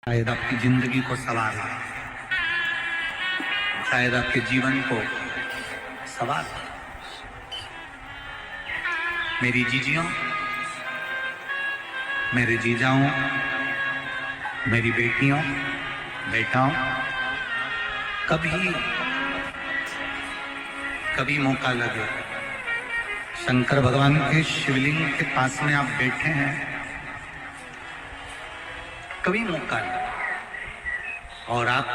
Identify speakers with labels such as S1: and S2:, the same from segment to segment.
S1: शायद आपकी जिंदगी को सवार, शायद आपके जीवन को सवार। मेरी जीजियों, मेरे जीजाओं, मेरी बेटियों, बेटाओं, कभी मौका लगे, शंकर भगवान के शिवलिंग के पास में आप बैठे हैं, कभी मौका लगे और आप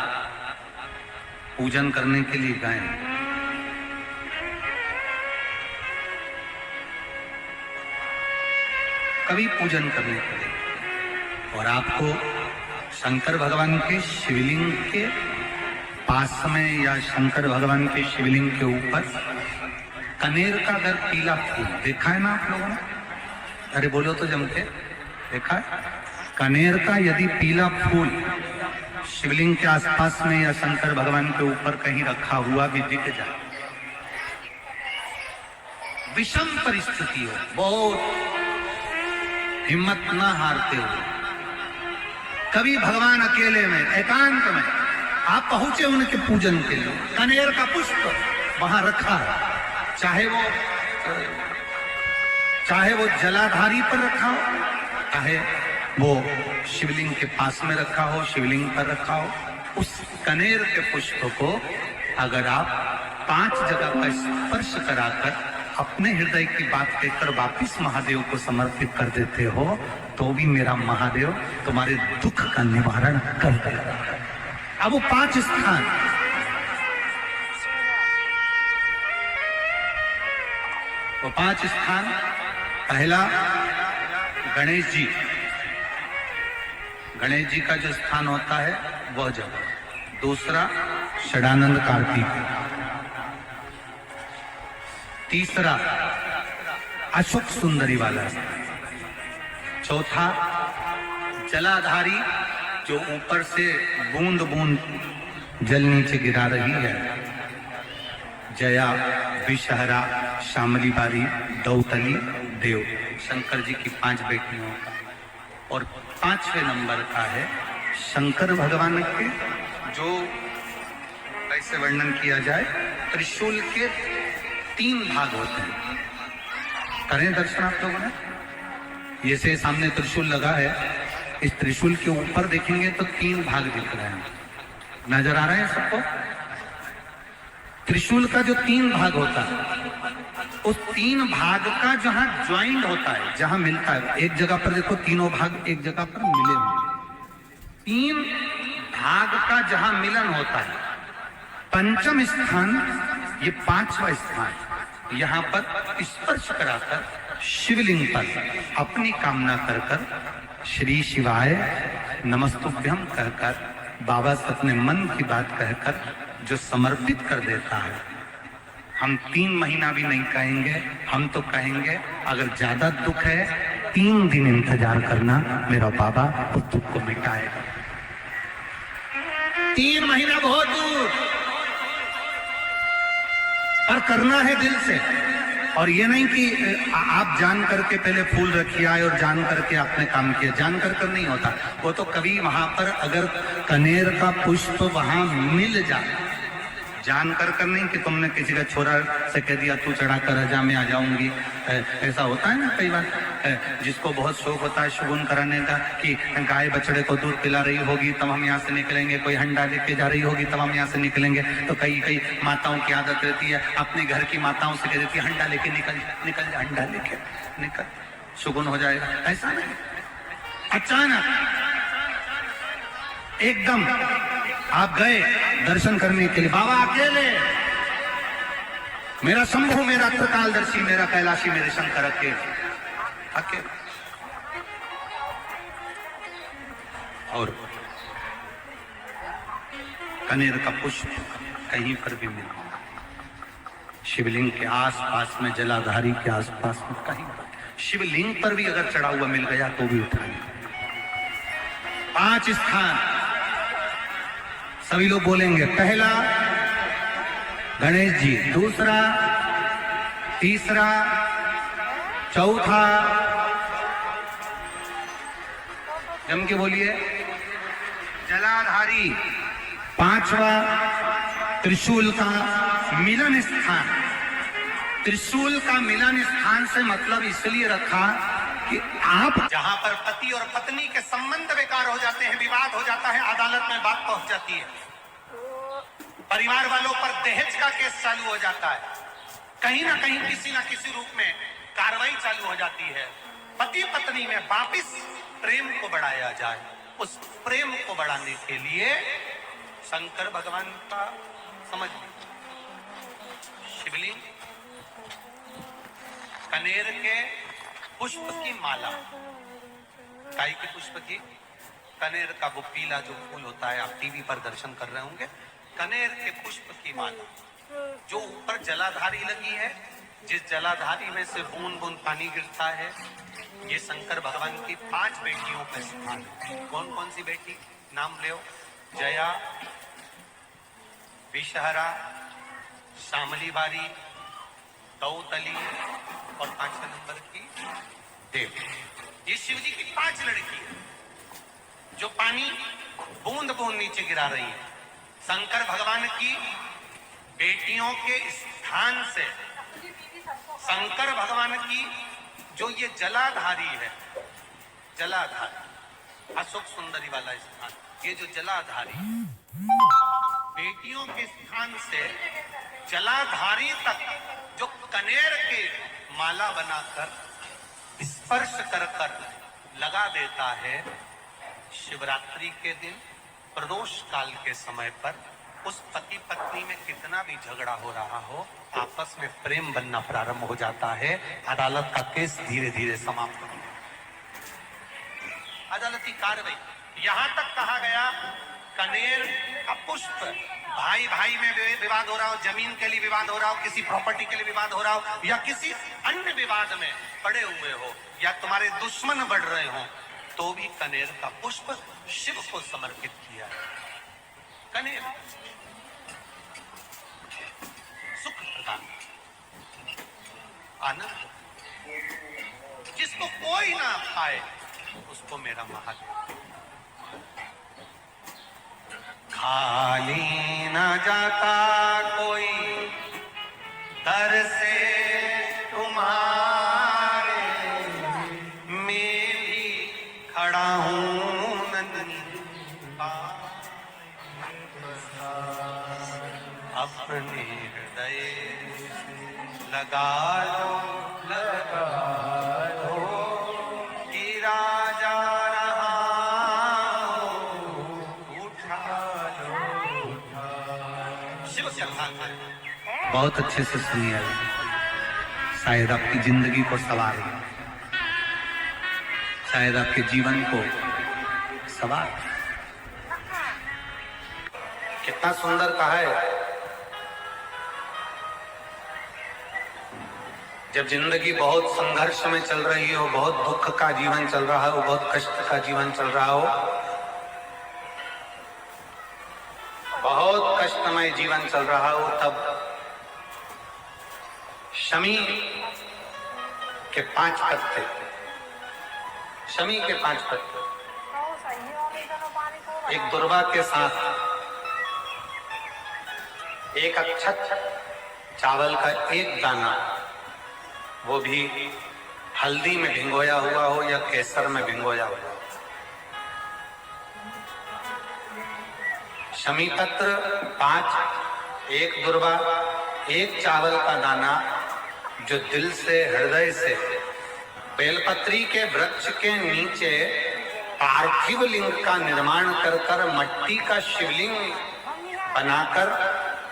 S1: पूजन करने के लिए गए, कभी पूजन करने के लिए और आपको शंकर भगवान के शिवलिंग के पास में या शंकर भगवान के शिवलिंग के ऊपर कनेर का अगर पीला फूल देखा है ना आप लोगों ने? अरे बोलो तो जमके, देखा है? कनेर का यदि पीला फूल शिवलिंग के आसपास में या शंकर भगवान के ऊपर कहीं रखा हुआ भी दिख जाए, विषम परिस्थिति हो, बहुत हिम्मत ना हारते हो, कभी भगवान अकेले में एकांत में आप पहुंचे उनके पूजन के लिए, कनेर का पुष्प वहां रखा है, चाहे वो जलाधारी पर रखा हो, चाहे वो शिवलिंग के पास में रखा हो, शिवलिंग पर रखा हो, उस कनेर के पुष्प को अगर आप 5 जगह का स्पर्श कराकर अपने हृदय की बात कहकर वापिस महादेव को समर्पित कर देते हो, तो भी मेरा महादेव तुम्हारे दुख का निवारण कर देगा। अब वो 5 स्थान, वो 5 स्थान, पहला गणेश जी, गणेश जी का जो स्थान होता है वह जगह, दूसरा षडानंद कार्तिक, तीसरा अशोक सुंदरी वाला, चौथा जलाधारी जो ऊपर से बूंद बूंद जल नीचे गिरा रही है, जया, विषहरा, शामली बारी, दौतली, देव, शंकर जी की 5 बेटियों का, और 5वें नंबर का है शंकर भगवान के, जो कैसे वर्णन किया जाए, त्रिशूल के 3 भाग होते हैं। करें दर्शन आप लोगों ने? जैसे सामने त्रिशूल लगा है, इस त्रिशूल के ऊपर देखेंगे तो 3 भाग दिख रहे हैं, नजर आ रहे हैं सबको? त्रिशूल का जो 3 भाग होता है, उस 3 भाग का जहां ज्वाइंट होता है, जहां मिलता है, एक जगह पर देखो तीनों भाग एक जगह पर मिले हुए, 3 भाग का जहां मिलन होता है, 5वां स्थान, ये 5वां स्थान, यहां पर स्पर्श कराकर शिवलिंग पर अपनी कामना कर कर श्री शिवाय नमस्तुभ्यम कहकर बाबा से अपने मन की बात कहकर जो समर्पित कर देता है, हम 3 महीना भी नहीं कहेंगे, हम तो कहेंगे अगर ज्यादा दुख है 3 दिन इंतजार करना, मेरा बाबा उस दुख को मिटाएगा। 3 महीना बहुत दूर, और करना है दिल से, और ये नहीं कि आप जान करके पहले फूल रखिए आए और जान करके आपने काम किया, जान कर नहीं होता वो तो। कभी वहां पर अगर कनेर का पुष्प वहां मिल जाए, जान कर नहीं कि तुमने किसी का छोरा से कह दिया तू चढ़ा कर रजा में आ जाऊंगी, ऐसा होता है ना कई बार, जिसको बहुत शौक होता है शगुन कराने का, कि गाय बछड़े को दूध पिला रही होगी तब हम यहाँ से निकलेंगे, कोई हंडा लेके जा रही होगी तब हम यहाँ से निकलेंगे, तो कई माताओं की आदत रहती है, अपने घर की माताओं से कह देती है हंडा लेके निकल जा, हंडा लेके निकल, शगुन हो जाएगा। ऐसा नहीं, अचानक एकदम आप गए दर्शन करने के लिए, बाबा अकेले, मेरा शंभु, मेरा त्रिकालदर्शी, मेरा कैलाशी, मेरे शंकर अकेले, और कनेर का पुष्प कहीं पर भी मिला, शिवलिंग के आसपास में, जलाधारी के आसपास में, कहीं पर, शिवलिंग पर भी अगर चढ़ा हुआ मिल गया तो भी उठाए। 5 स्थान सभी लोग बोलेंगे, पहला गणेश जी, दूसरा, तीसरा, चौथा, जम के बोलिए, जलाधारी, पांचवा त्रिशूल का मिलन स्थान। त्रिशूल का मिलन स्थान से मतलब इसलिए रखा कि आप जहां पर पति और पत्नी के संबंध बेकार हो जाते हैं, विवाद हो जाता है, अदालत में बात पहुंच जाती है, परिवार वालों पर दहेज का केस चालू हो जाता है, कहीं ना कहीं किसी ना किसी रूप में कार्रवाई चालू हो जाती है, पति पत्नी में वापिस प्रेम को बढ़ाया जाए। उस प्रेम को बढ़ाने के लिए शंकर भगवान का समझ शिवलिंग, कनेर के पुष्प की माला, गाय के पुष्प की, कनेर का वो पीला जो फूल होता है, आप टीवी पर दर्शन कर रहे होंगे, कनेर के पुष्प की माला जो ऊपर जलाधारी लगी है, जिस जलाधारी में से बूंद बूंद पानी गिरता है, ये शंकर भगवान की 5 बेटियों का स्थान है। कौन कौन सी बेटी नाम ले? जया, विषहरा, शामली बारी, दौतली और 5वें नंबर की देव। ये शिव जी की 5 लड़की है जो पानी बूंद बूंद नीचे गिरा रही है। शंकर भगवान की बेटियों के स्थान से शंकर भगवान की जो ये जलाधारी है, जलाधारी अशोक सुंदरी वाला स्थान, ये जो जलाधारी बेटियों के स्थान से जलाधारी तक जो कनेर के माला बनाकर स्पर्श कर कर लगा देता है, शिवरात्रि के दिन प्रदोष काल के समय पर उस पति पत्नी में कितना भी झगड़ा हो रहा हो, आपस में प्रेम बनना प्रारंभ हो जाता है। अदालत का केस धीरे धीरे समाप्त हो जाता है। अदालती कार्रवाई यहां तक कहा गया, कनेर का पुष्प, भाई भाई में विवाद हो रहा हो, जमीन के लिए विवाद हो रहा हो, किसी प्रॉपर्टी के लिए विवाद हो रहा हो, या किसी अन्य विवाद में पड़े हुए हो, या तुम्हारे दुश्मन बढ़ रहे हो, तो भी कनेर का पुष्प शिव को समर्पित किया है। कनेर सुख प्रदान, आनंद, जिसको कोई ना पाए उसको मेरा महादेव। खाली ना जाता कोई दर से तुम्हारे, मैं भी खड़ा हूं नंदनी अपने हृदय लगा लो, कि राजा रहा उठा लो। शिव से बहुत अच्छे से सुनिए, शायद आपकी जिंदगी को सवार, शायद आपके जीवन को सवार। कितना सुंदर कहा है। जब जिंदगी बहुत संघर्ष में चल रही हो, बहुत दुख का जीवन चल रहा हो, बहुत कष्ट का जीवन चल रहा हो, बहुत कष्टमय जीवन चल रहा हो, तब शमी के 5 पत्ते, शमी के 5 पत्ते, एक दुर्वा के साथ एक अक्षत चावल का एक दाना, वो भी हल्दी में भिंगोया हुआ हो या केसर में भिंगोया हुआ हो, शमी पत्र 5, एक दुर्वा, एक चावल का दाना, जो दिल से, हृदय से बेलपत्री के वृक्ष के नीचे पार्थिव लिंग का निर्माण कर कर मट्टी का शिवलिंग बनाकर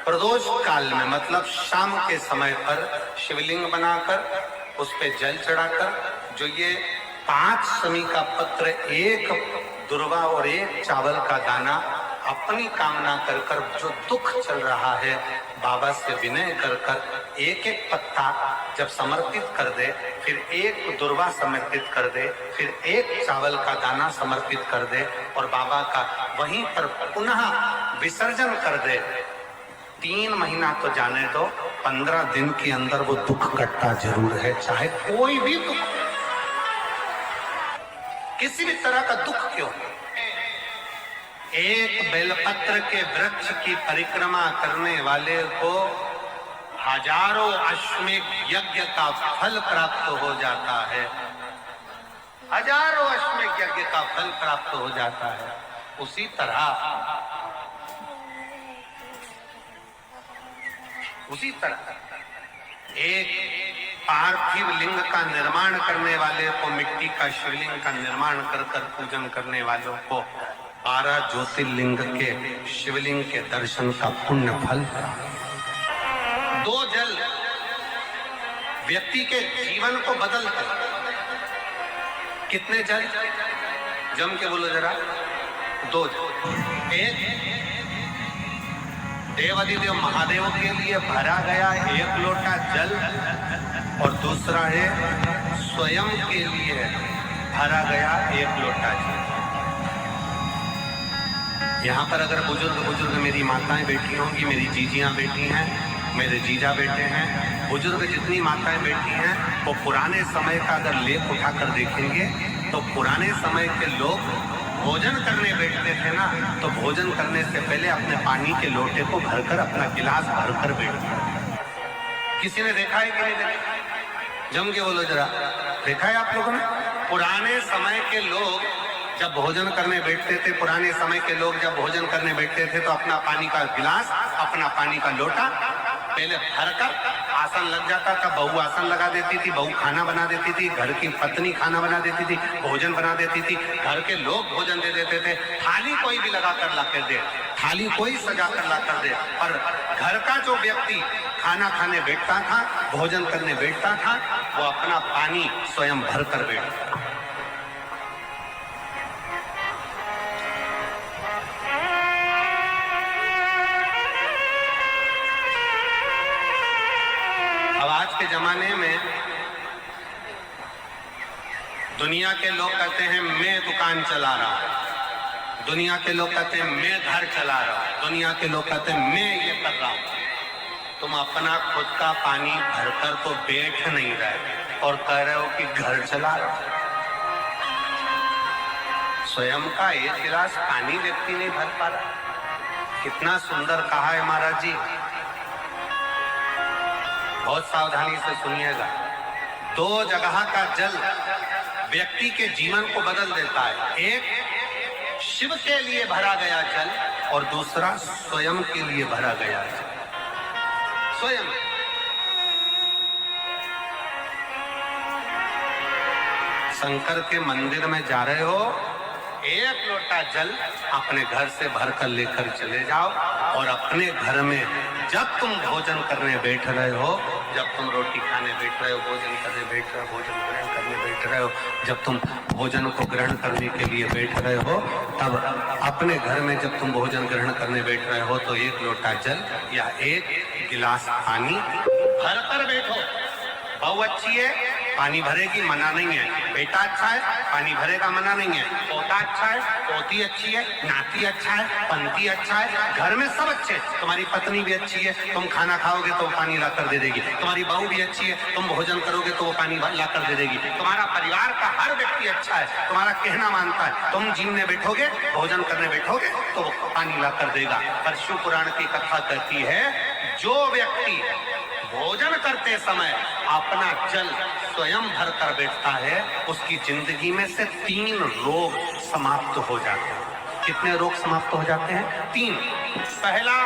S1: प्रदोष काल में, मतलब शाम के समय पर शिवलिंग बनाकर उस पे जल चढ़ाकर, जो ये 5 शमी का पत्र, एक दुर्वा और एक चावल का दाना, अपनी कामना कर कर जो दुख चल रहा है, बाबा से विनय कर कर एक एक पत्ता जब समर्पित कर दे, फिर एक दुर्वा समर्पित कर दे, फिर एक चावल का दाना समर्पित कर दे और बाबा का वहीं पर पुनः विसर्जन कर दे, 3 महीना तो जाने दो, 15 दिन के अंदर वो दुख कटता जरूर है। चाहे कोई भी दुख, किसी भी तरह का दुख क्यों, एक बेलपत्र के वृक्ष की परिक्रमा करने वाले को हजारों अश्वमेध यज्ञ का फल प्राप्त हो जाता है। हजारों अश्वमेध यज्ञ का फल प्राप्त हो जाता है। उसी तरह एक पार्थिव लिंग का निर्माण करने वाले को, मिट्टी का शिवलिंग का निर्माण कर कर पूजन करने वालों को 12 ज्योतिर्लिंग के शिवलिंग के दर्शन का पुण्य फल। 2 जल व्यक्ति के जीवन को बदलते। कितने जल? जम के बोलो जरा। 2 जल। एक देवाधिदेव महादेव के लिए भरा गया 1 लोटा जल और दूसरा है स्वयं के लिए भरा गया 1 लोटा जल। यहाँ पर अगर बुजुर्ग मेरी माताएं बैठी होंगी, मेरी जीजियां बैठी हैं, मेरे जीजा बैठे हैं, बुजुर्ग जितनी माताएं बैठी हैं, वो पुराने समय का अगर लेख उठाकर देखेंगे तो पुराने समय के लोग भोजन करने बैठते थे ना, तो भोजन करने से पहले अपने पानी के लोटे को भरकर, अपना गिलास भरकर बैठते। किसी ने देखा है कि नहीं देखा? जम के बोलो जरा। देखा है आप लोगों ने? पुराने समय के लोग जब भोजन करने बैठते थे, पुराने समय के लोग जब भोजन करने बैठते थे तो अपना पानी का गिलास, अपना पानी का लोटा पहले भरकर आसन लग जाता था। बहू आसन लगा देती थी, बहू खाना बना देती थी, घर की पत्नी खाना बना देती थी, भोजन बना देती थी, घर के लोग भोजन दे देते थे। थाली कोई भी लगा कर ला कर दे, थाली कोई सजा कर ला कर दे, पर घर का जो व्यक्ति खाना खाने बैठता था, भोजन करने बैठता था, वो अपना पानी स्वयं भर कर बैठता। अब आज के जमाने में दुनिया के लोग कहते हैं मैं दुकान चला रहा हूं, दुनिया के लोग कहते हैं मैं घर चला रहा हूं, दुनिया के लोग कहते हैं मैं ये कर रहा हूं। तुम अपना खुद का पानी भरकर तो बैठ नहीं रहे और कह रहे हो कि घर चला रहा हो। स्वयं का 1 गिलास पानी व्यक्ति नहीं भर पा रहा। कितना सुंदर कहा है महाराज जी। बहुत सावधानी से सुनिएगा। 2 जगह का जल व्यक्ति के जीवन को बदल देता है। एक शिव के लिए भरा गया जल और दूसरा स्वयं के लिए भरा गया जल। स्वयं शंकर के मंदिर में जा रहे हो, 1 लोटा जल अपने घर से भरकर लेकर चले जाओ और अपने घर में जब तुम भोजन करने बैठ रहे हो, जब तुम रोटी खाने बैठ रहे हो, भोजन करने बैठ रहे हो, भोजन ग्रहण करने बैठ रहे हो, जब तुम भोजन को ग्रहण करने के लिए बैठ रहे हो, तब अपने घर में जब तुम भोजन ग्रहण करने बैठ रहे हो तो 1 लोटा जल या 1 गिलास पानी भरकर बैठो। बहू अच्छी है, पानी भरेगी, मना नहीं है। बेटा अच्छा है, पानी भरेगा, मना नहीं है। पोता अच्छा है, पोती अच्छी है, नाती अच्छा है, पंती अच्छा है, घर में सब अच्छे। तुम्हारी पत्नी भी अच्छी है, तुम खाना खाओगे तो वो पानी ला कर दे देगी। तुम्हारी बहू भी अच्छी है, तुम भोजन करोगे तो वो पानी ला कर दे देगी। तुम्हारा परिवार का हर व्यक्ति अच्छा है, तुम्हारा कहना मानता है। तुम जीवने बैठोगे, भोजन करने बैठोगे तो वो पानी ला कर देगा। पर शिव पुराण की कथा कहती है, जो व्यक्ति भोजन करते समय अपना जल स्वयं भर कर बैठता है, उसकी जिंदगी में से 3 रोग समाप्त हो जाते हैं। कितने रोग समाप्त हो जाते हैं? 3। पहला,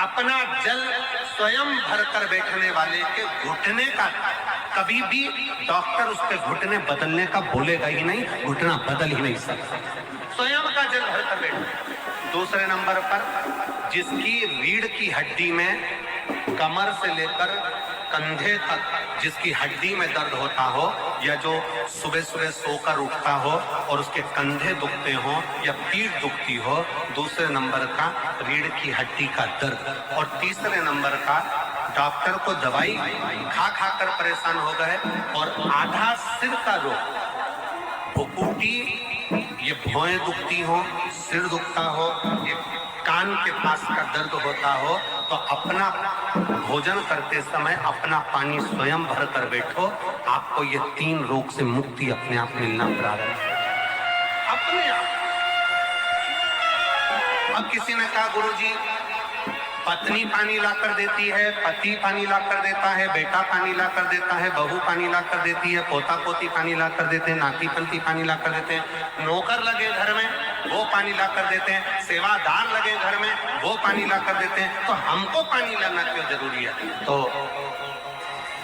S1: अपना जल स्वयं भर कर बैठने वाले के घुटने का कभी भी डॉक्टर उस पे घुटने बदलने का बोलेगा ही नहीं, घुटना बदल ही नहीं सकता। स्वयं का जल भर कर बैठे। दूसरे नंबर पर, जिसकी रीढ़ की हड्डी में कमर से लेकर कंधे तक जिसकी हड्डी में दर्द होता हो, या जो सुबह सुबह सोकर उठता हो और उसके कंधे दुखते हो या पीठ दुखती हो। दूसरे नंबर का रीढ़ की हड्डी का दर्द। और तीसरे नंबर का, डॉक्टर को दवाई खा खा कर परेशान हो गए और आधा सिर का रोग, भुकुटी, ये भौएं दुखती हो, सिर दुखता हो, ये कान के पास का दर्द होता हो, तो अपना भोजन करते समय अपना पानी स्वयं भर कर बैठो। आपको ये 3 रोग से मुक्ति अपने आप मिलना प्रारंभ। अपने आप अब किसी ने कहा गुरुजी पत्नी पानी लाकर देती है, पति पानी लाकर देता है, बेटा पानी लाकर देता है, बहू पानी लाकर देती है, पोता पोती पानी लाकर देते हैं, नाती पंती पानी लाकर देते हैं, नौकर लगे घर में वो पानी लाकर देते हैं, सेवादार लगे घर में वो पानी लाकर देते हैं, तो हमको पानी लाना क्यों जरूरी है? तो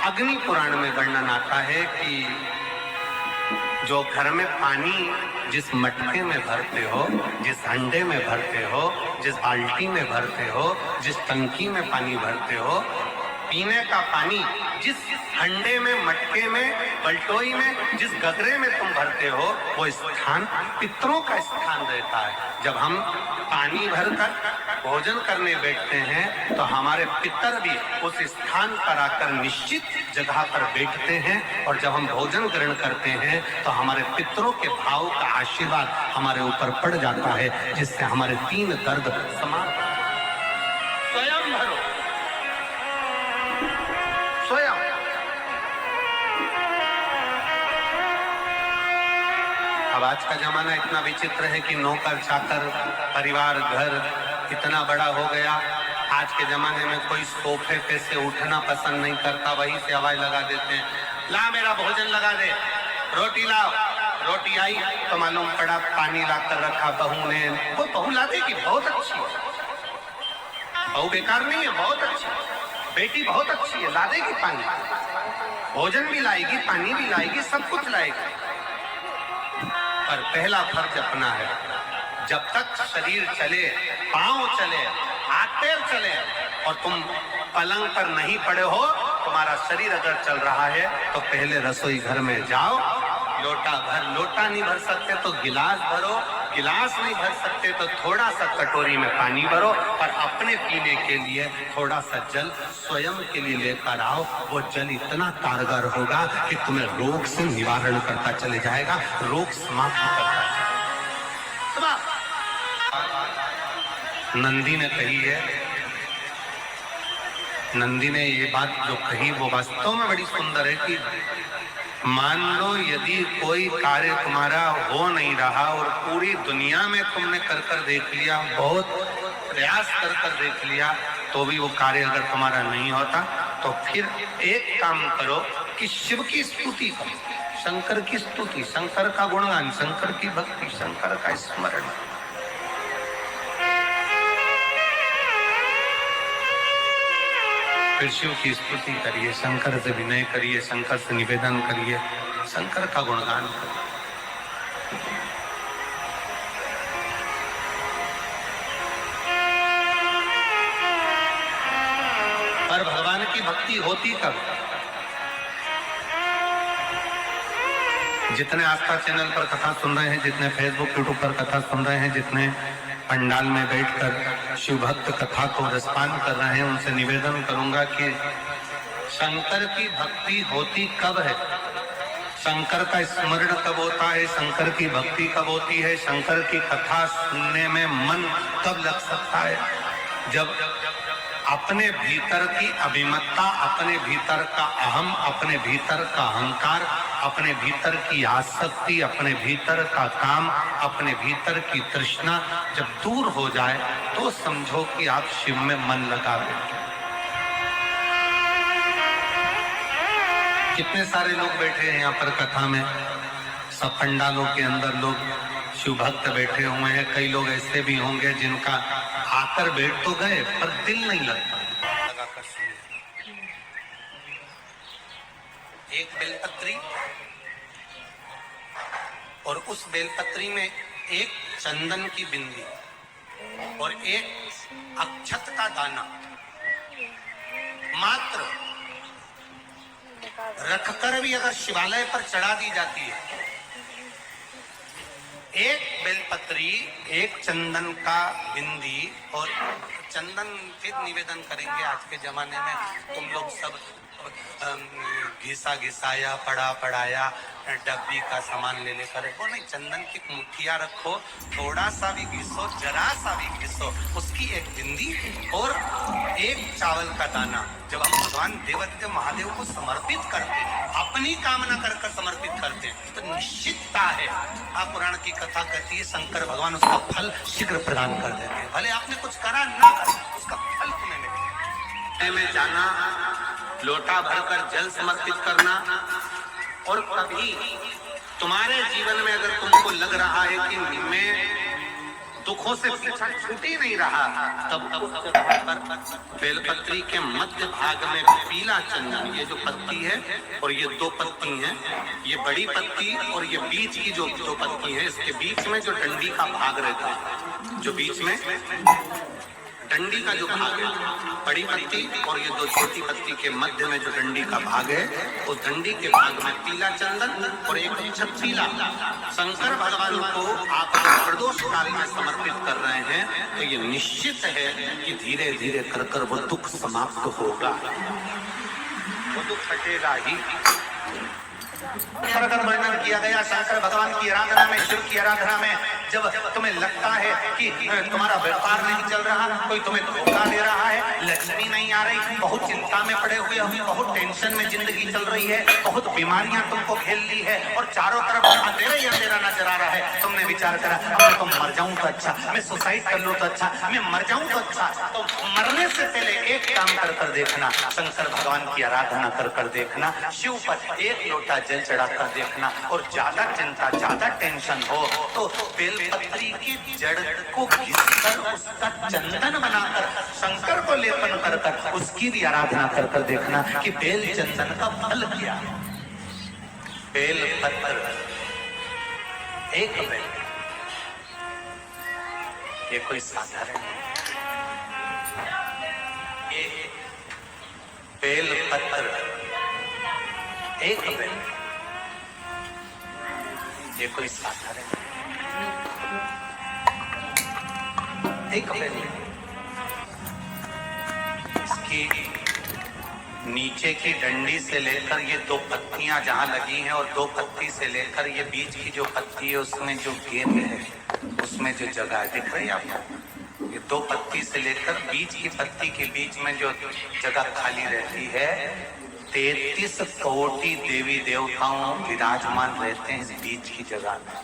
S1: अग्नि पुराण में वर्णन आता है कि जो घर में पानी जिस मटके में भरते हो, जिस हंडे में भरते हो, जिस बाल्टी में भरते हो, जिस टंकी में पानी भरते हो, पीने का पानी जिस हंडे में, मटके में, पलटोई में, जिस गगरे में तुम भरते हो, वो स्थान पितरों का स्थान रहता है। जब हम पानी भरकर भोजन करने बैठते हैं तो हमारे पितर भी उस स्थान पर आकर निश्चित जगह पर बैठते हैं, और जब हम भोजन ग्रहण करते हैं तो हमारे पितरों के भाव का आशीर्वाद हमारे ऊपर पड़ जाता है, जिससे हमारे तीन दर्द समाप्त। स्वयं भरो, स्वयं। अब आज का जमाना इतना विचित्र है कि नौकर चाकर, परिवार, घर इतना बड़ा हो गया। आज के जमाने में कोई सोफे पे से उठना पसंद नहीं करता, वहीं से आवाज लगा देते हैं, ला मेरा भोजन लगा दे, रोटी लाओ। रोटी आई तो मालूम पड़ा पानी लाकर रखा बहू ने। वो बहू ला देगी, बहुत अच्छी है, बहू बेकार नहीं है, बहुत अच्छी, बेटी बहुत अच्छी है, ला देगी पानी, भोजन भी लाएगी, पानी भी लाएगी, सब कुछ लाएगी। पर पहला फर्ज अपना है, जब तक शरीर चले, पांव चले, हाथ पैर चले और तुम पलंग पर नहीं पड़े हो, तुम्हारा शरीर अगर चल रहा है तो पहले रसोई घर में जाओ, लोटा भर, लोटा नहीं भर सकते तो गिलास भरो, गिलास नहीं भर सकते तो थोड़ा सा कटोरी में पानी भरो, और अपने पीने के लिए थोड़ा सा जल स्वयं के लिए लेकर आओ। वो जल इतना कारगर होगा कि तुम्हें रोग से निवारण करता चले जाएगा, रोग समाप्त करता है। नंदी ने कही है, नंदी ने ये बात जो कही वो वास्तव में बड़ी सुंदर है कि मान लो यदि कोई कार्य तुम्हारा हो नहीं रहा और पूरी दुनिया में तुमने कर कर देख लिया, बहुत प्रयास कर कर देख लिया, तो भी वो कार्य अगर तुम्हारा नहीं होता, तो फिर एक काम करो कि शिव की स्तुति करो, शंकर की स्तुति, शंकर का गुणगान, शंकर की भक्ति, शंकर का स्मरण। फिर शिव की स्तुति करिए, शंकर से विनय करिए, शंकर से निवेदन करिए, शंकर का गुणगान करिए। पर भगवान की भक्ति होती कब? जितने आस्था चैनल पर कथा सुन रहे हैं, जितने फेसबुक यूट्यूब पर कथा सुन रहे हैं, जितने पंडाल में बैठकर शिव भक्त कथा को रसपान कर रहे हैं, उनसे निवेदन करूंगा कि शंकर की भक्ति होती कब है, शंकर का स्मरण कब होता है, शंकर की भक्ति कब होती है, शंकर की कथा सुनने में मन कब लग सकता है? जब अपने भीतर की अभिमत्ता, अपने भीतर का अहम, अपने भीतर का अहंकार, अपने भीतर की आसक्ति, अपने भीतर का काम, अपने भीतर की तृष्णा जब दूर हो जाए तो समझो कि आप शिव में मन लगा बैठे। कितने सारे लोग बैठे हैं यहाँ पर कथा में, सब पंडालों के अंदर लोग शिव भक्त बैठे हुए हैं। कई लोग ऐसे भी होंगे जिनका आकर बैठ तो गए पर दिल नहीं लगता। एक बेलपत्री और उस बेलपत्री में एक चंदन की बिंदी और एक अक्षत का दाना मात्र रखकर भी अगर शिवालय पर चढ़ा दी जाती है, एक बेलपत्री, एक चंदन का बिंदी और चंदन फिर निवेदन करेंगे। आज के जमाने में तुम लोग सब घिसा घिसाया पड़ा पड़ाया डब्बी का सामान ले लेकर रखो नहीं, चंदन की मुठिया रखो, थोड़ा सा भी घिसो, जरा सा भी घिसो, उसकी एक बिंदी और एक चावल का दाना जब हम भगवान देवादिदेव महादेव को समर्पित करते हैं, अपनी कामना कर कर समर्पित करते हैं, तो निश्चितता है आप पुराण की कथा कहती है शंकर भगवान उसका फल शीघ्र प्रदान कर देते हैं। भले आपने कुछ करा ना करा, उसका फल तुम्हें मिलेगा। में जाना, लोटा भरकर जल समर्पित करना, और कभी तुम्हारे जीवन में अगर तुमको लग रहा है कि मैं दुखों से पीछा छूट ही नहीं रहा, तब उस जगह पर बेलपत्री के मध्य भाग में पीला चंदन, ये जो पत्ती है और ये दो पत्ती हैं, ये बड़ी पत्ती और ये बीच की जो दो पत्ती है, इसके बीच में जो डंडी का भाग रहता है, जो बीच में डंडी का जो भाग है, बड़ी पत्ती और ये दो छोटी पत्ती के मध्य में जो डंडी का भाग है, उस डंडी के भाग में पीला चंदन और एक छत्तीला शंकर भगवान को आप प्रदोष काल में समर्पित कर रहे हैं, तो ये निश्चित है कि धीरे धीरे कर कर वो दुख समाप्त होगा, वो दुख हटेगा ही। वर्णन किया गया शंकर भगवान की आराधना में, शिव की आराधना में, जब तुम्हें लगता है कि तुम्हारा व्यापार नहीं चल रहा, कोई तुम्हें धोखा दे रहा है, लक्ष्मी नहीं आ रही, बहुत चिंता में पड़े हुए हो, बहुत टेंशन में जिंदगी चल रही है, बहुत बीमारियां तुमको घेर ली है और चारों तरफ अंधेरा ही अंधेरा नजर आ रहा है, तुमने विचार करा मैं तो मर जाऊं तो अच्छा, मैं सुसाइड कर लूं तो अच्छा, मैं मर जाऊं तो अच्छा, तो मरने से पहले एक काम कर कर देखना, शंकर भगवान की आराधना कर कर देखना, शिव पर एक लोटा जल चढ़ा कर देखना, और ज्यादा चिंता ज्यादा टेंशन हो तो बेलपत्री की जड़ को घिसकर उसका चंदन बनाकर शंकर को लेपन कर कर उसकी भी आराधना कर कर देखना कि बेल चंदन का फल क्या है। बेल पत्र एक बेल, ये कोई साधारण नहीं, बेल पत्र एक बेल, ये कोई साधारण एक बेल, इसकी नीचे की डंडी से लेकर ये दो पत्तियां जहां लगी हैं और दो पत्ती से लेकर ये बीच की जो पत्ती है उसमें जो गेंद है, उसमें जो जगह दिख रही है आपको, ये दो पत्ती से लेकर बीच की पत्ती के बीच में जो जगह खाली रहती है, 33 कोटि देवी देवताओं विराजमान रहते हैं इस बीच की जगह में।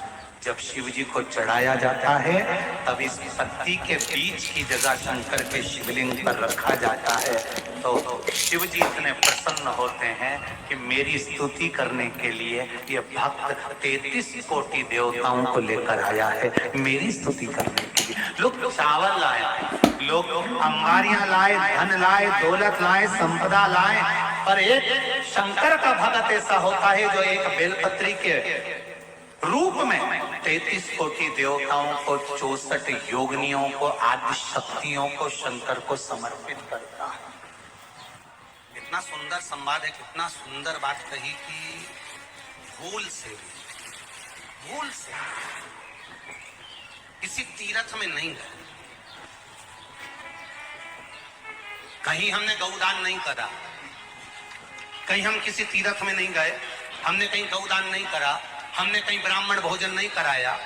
S1: जब शिव जी को चढ़ाया जाता है तब इस पत्ती के बीच की जगह शंकर के शिवलिंग पर रखा जाता है, तो शिव जी इतने प्रसन्न होते हैं कि मेरी स्तुति करने के लिए ये भक्त 33 कोटि देवताओं को लेकर आया है, मेरी स्तुति करने के लिए। लोग चावल लाए, लोग अंगारियां लाए, धन लाए, दौलत लाए, संपदा लाए, पर एक शंकर का भक्त ऐसा होता है जो एक बेलपत्री के रूप में 33 कोटि देवताओं को, 64 योगिनियों को, आदि शक्तियों को, शंकर को समर्पित करता है। कितना सुंदर संवाद है, कितना सुंदर बात कही कि भूल से किसी तीर्थ में नहीं गए, कहीं हमने गौदान नहीं करा, कहीं हम किसी तीर्थ में नहीं गए, हमने कहीं गौदान नहीं करा, हमने कहीं ब्राह्मण भोजन नहीं कराया,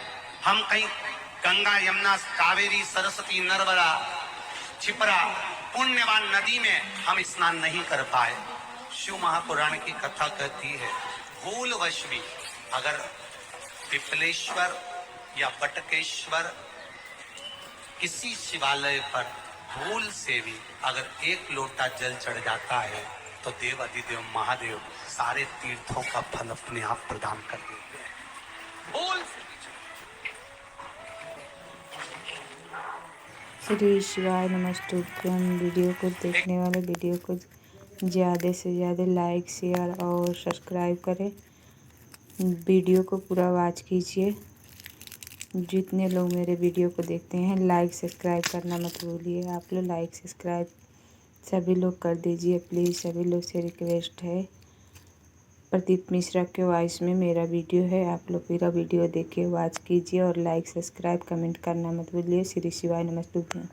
S1: हम कहीं गंगा यमुना कावेरी सरस्वती नर्मदा छिपरा पुण्यवान नदी में हम स्नान नहीं कर पाए। शिव महापुराण की कथा कहती है भूलवश भी अगर पिपलेश्वर या बटकेश्वर किसी शिवालय पर भूल से भी अगर एक लोटा जल चढ़ जाता है तो देव अधिदेव महादेव सारे तीर्थों का फल अपने आप प्रदान कर देते हैं। भूल
S2: श्री शिवाय नमस्तुभ्यं। वीडियो को देखने वाले वीडियो को ज़्यादा से ज़्यादा लाइक शेयर और सब्सक्राइब करें। वीडियो को पूरा वॉच कीजिए। जितने लोग मेरे वीडियो को देखते हैं लाइक सब्सक्राइब करना मत भूलिए। आप लोग लाइक सब्सक्राइब सभी लोग कर दीजिए प्लीज़, सभी लोग से रिक्वेस्ट है। प्रदीप मिश्रा के वॉइस में मेरा वीडियो है, आप लोग मेरा वीडियो देखिए, वॉच कीजिए और लाइक सब्सक्राइब कमेंट करना मत भूलिए। श्री शिवाय नमस्तुभ्यं।